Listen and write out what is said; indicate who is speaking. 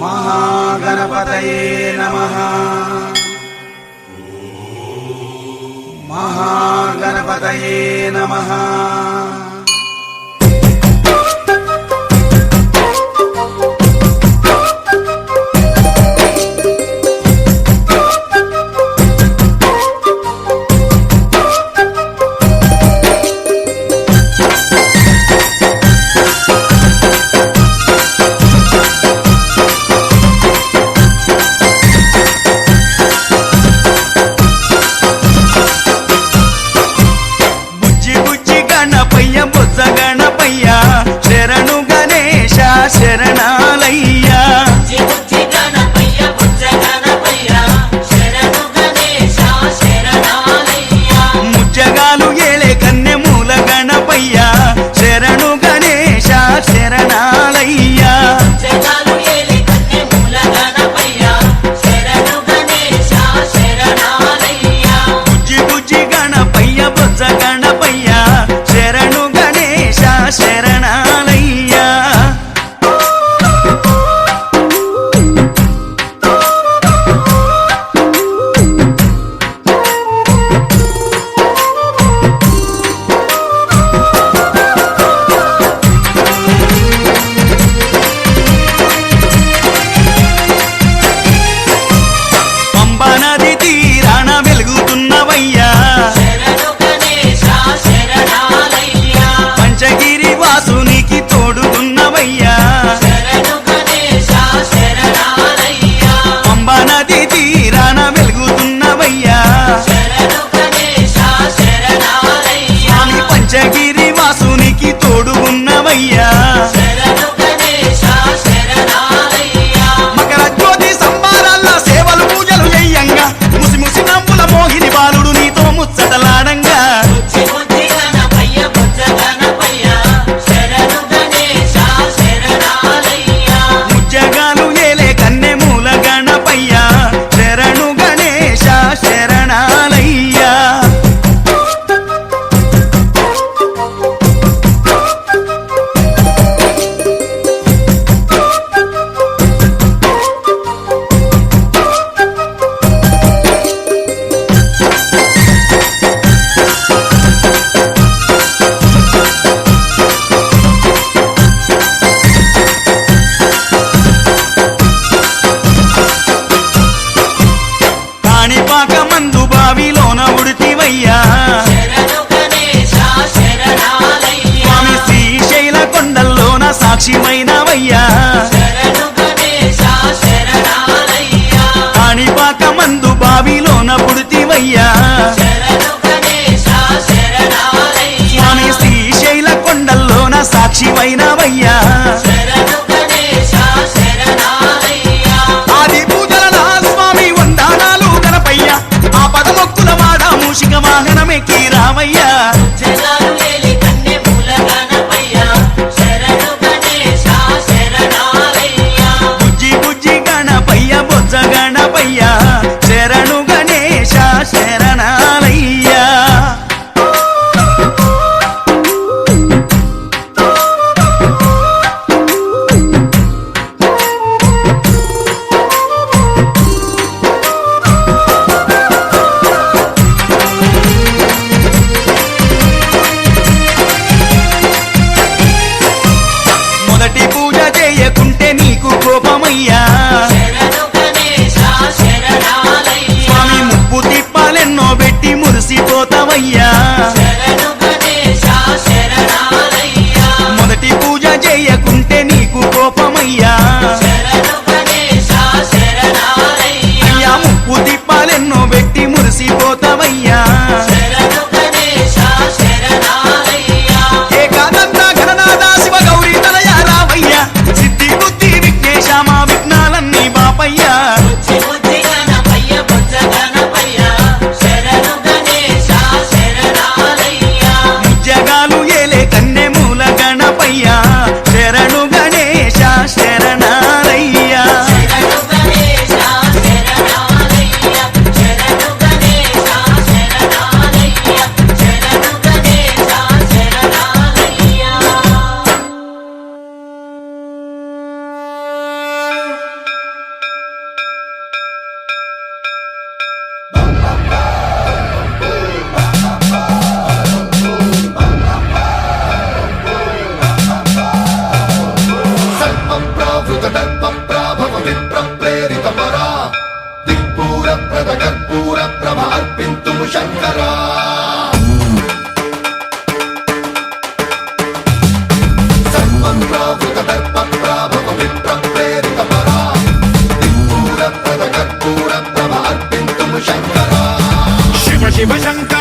Speaker 1: महागणपतये नमः। महागणपतये नमः।
Speaker 2: శరణాలయ్యా ముజ్జగాలు ఏలే కన్నె మూల గణపయ్యా శరణు గణేశ శరణాలయ్యా బుజ్జి బుజ్జి గణపయ్య బొజ్జ గణపయ్యా శరణు గణేశ శరణాలయ్యా నది తీరాన వెలుగుతున్నవయ్యా పంచగిరి వాసునికి తోడుగున్నవయ్యా పంబా నది తీరాన వెలుగుతున్నవయ్యా స్వామి పంచగిరి వాసునికి తోడుగున్నవయ్యా మకర జ్యోతి సంబారాల సేవలు పూజలు చెయ్యంగా ముసి ముసి నవ్వుల మోహిని బాలుడు నీతో ముచ్చటలాడంగా ముజ్జగాలు ఏలే కన్నె మూల గణపయ్యా శరణు గణేశ శరణాలయ్యా కాణిపాక మందు బావిలోన ఉడితివయ్యా స్వామి శ్రీశైల కొండల్లోన సాక్షిమైనవయ్యా కాణిపాక మందు బావిలోన పుడితివయ్యా స్వామి శ్రీశైల కొండల్లోన సాక్షిమైనవయ్యా ఆది పూజల నా స్వామి వందనాలు గణపయ్యా ఆ పదమొక్కుల వాడ మూషిక వాహనమెక్కి రామయ్యా బుజ్జి బుజ్జి గణపయ్య బొజ్జ గణపయ్యా శరణు గణేశ శరణాలయ్యా మొదటి పూజ చేయకుంటే నీకు కోపమయ్యా స్వామి ముప్పు తిప్పాలెన్నో పెట్టి మురిసిపోతావయ్యా మొదటి పూజ చేయకుంటే నీకు కోపమయ్యా అయ్యా ముప్పు తిప్పాలెన్నో పెట్టి మురిసిపోతావయ్యా ఏకాదంత గణనాథ శివ గౌరీ తనయ రావయ్యా సిద్ధి బుద్ధి విఘ్నేశ మా విఘ్నాలన్నీ బాపయ్యా ముజ్జగాలు ఏలే కన్నె మూల గణపయ్యా శరణ
Speaker 1: శివశంకర